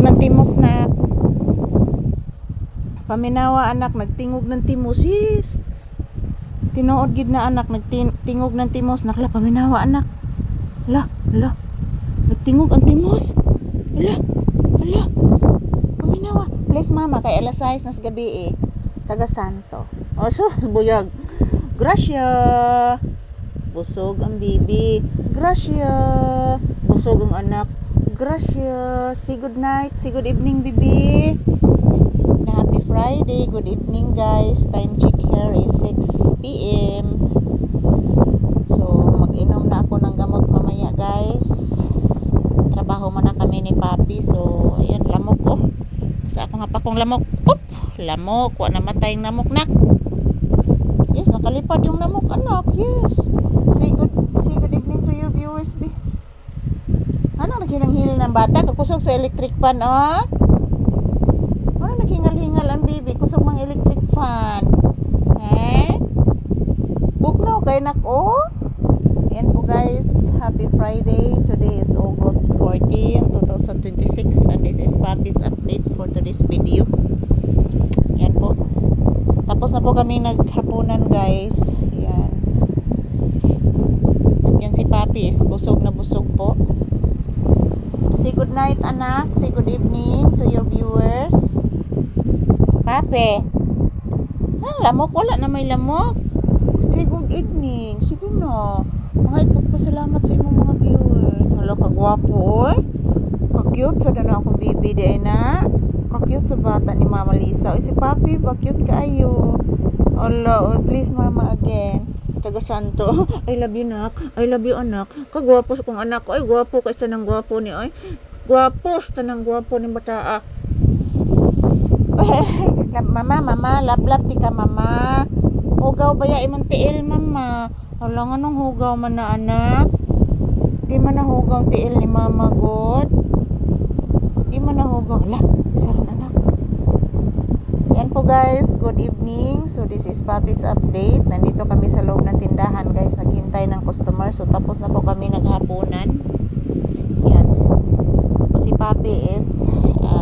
ng timos na. Paminawa anak, nagtingog ng timos. Yes. Tinuod gid na anak, nagtingog ng timos. Nakla, paminawa anak. Hala. Nagtingog ang timos. Hala. Paminawa. Please mama, kay alas 6 nas gabi eh. Taga Santo. O so, buyag. Gracia. Busog ang bibi. Gracia. Busog ang anak. Gracia. Say good night. Say good evening, bibi. Na happy Friday. Good evening, guys. Time check here is 6 p.m. So, mag-inom na ako ng gamot mamaya, guys. Trabaho man na kami ni Papi. So, ayan, lamok ko. Sa ako nga pa kong lamok. Oop! Lamok. Wa namatay yung lamok, nak. Yes, nakalipad yung lamok, anak. Yes. Say good evening to your viewers, B. Ano naghinang-hil ng bata? Kakusog sa electric fan, oh? Ano naghingal-hingal ang baby? Kusog mang electric fan. Bugno kay nak, oh? Ayan po, guys. Happy Friday. Today is August 14, 2026. And this is Papi's update for today's video. Ayan po. Tapos na po kami naghapunan, guys. Ayan. At yan si Papi is busog na busog po. Say good night, anak. Say good evening to your viewers. Papi. Lamok. Wala na may lamok. Say good evening. Sige na. Mga ipagpasalamat sa imong mga viewers. Hala, kagwapo, oy. Ka-cute sa dana akong baby di na. Ka-cute sa bata ni Mama Lisa. Oy, si Papi, ba-cute kaayo. Hala, please mama again. Taga Santo. I love you, nak. I love you, anak. Kagwapo sa kong anak ko. Ay, gwapo kasi nang gwapo ni, ay. Gwapo sa nang gwapo ni bata. Mama, lap-lap di ka, mama. Hugaw ba ya imong tiil, mama? Wala nga nung hugaw man na, anak. Di man na hugaw tiil ni mama, God. Di man na hugaw. Hala, saron, anak. Yan po, guys, good evening. So this is Papi's update. Nandito kami sa loob ng tindahan, guys, naghintay ng customer. So tapos na po kami naghapunan. Yan. Tapos si Papi is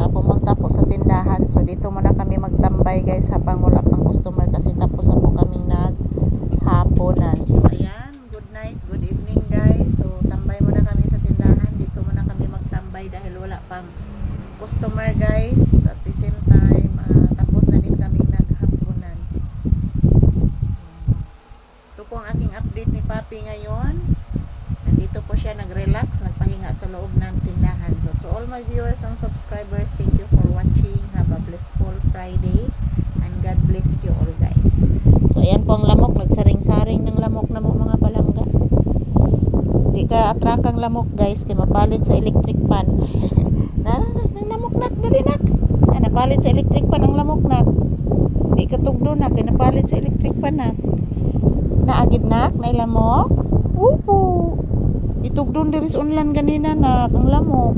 pumunta po sa tindahan. So dito muna kami magtambay, guys, habang wala pang customer kasi tapos na po kaming naghapunan. So ayan, good night, good evening, guys. So tambay muna kami sa tindahan. Dito muna kami magtambay dahil wala pang customer, guys. At the same time, tapos na din kami naghapunan. Ito po ang aking update ni Papi ngayon. Nandito po siya nag-relax, nagpahinga sa loob ng tindahan. So to all my viewers and subscribers, thank you for watching. Have a blissful Friday and God bless you all, guys. So ayan po ang lamok, nagsaring-saring ng lamok na mo, mga palangga. Di ka atrak ang lamok, guys, kay mapalit sa electric fan. Nang lamok, nak, dali, nak. Napalit sa electric pan ang lamok, nak. Di katugdo, nak, kay napalit sa electric pan, nak. Naagid, nak, na ilamok. Itugdon diri sa unlan ganina, nak, ang lamok.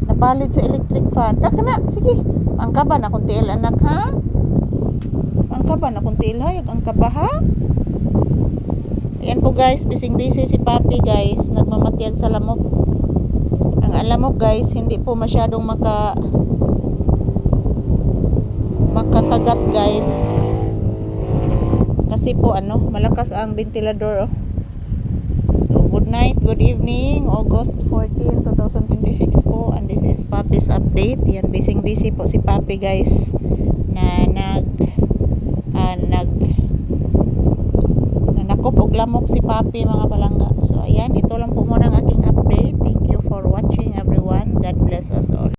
Napalit sa electric fan. Nak, sige. Angkaban akong tiil, anak, ha? Angkaban akong tiil, ha? Angkaba, ha? Ayan po, guys, busy si Papi, guys. Nagmamatyag sa lamok. Ang alamok, guys, hindi po masyadong makakagat, guys, kasi po malakas ang ventilador, oh. So good night, good evening, August 14, 2026 po, and this is Papi's update. Yan, busy po si Papi, guys, na nakop og lamok si Papi, mga palangga. So ayan, ito lang po muna ang aking update. Thank you for watching, everyone. God bless us all.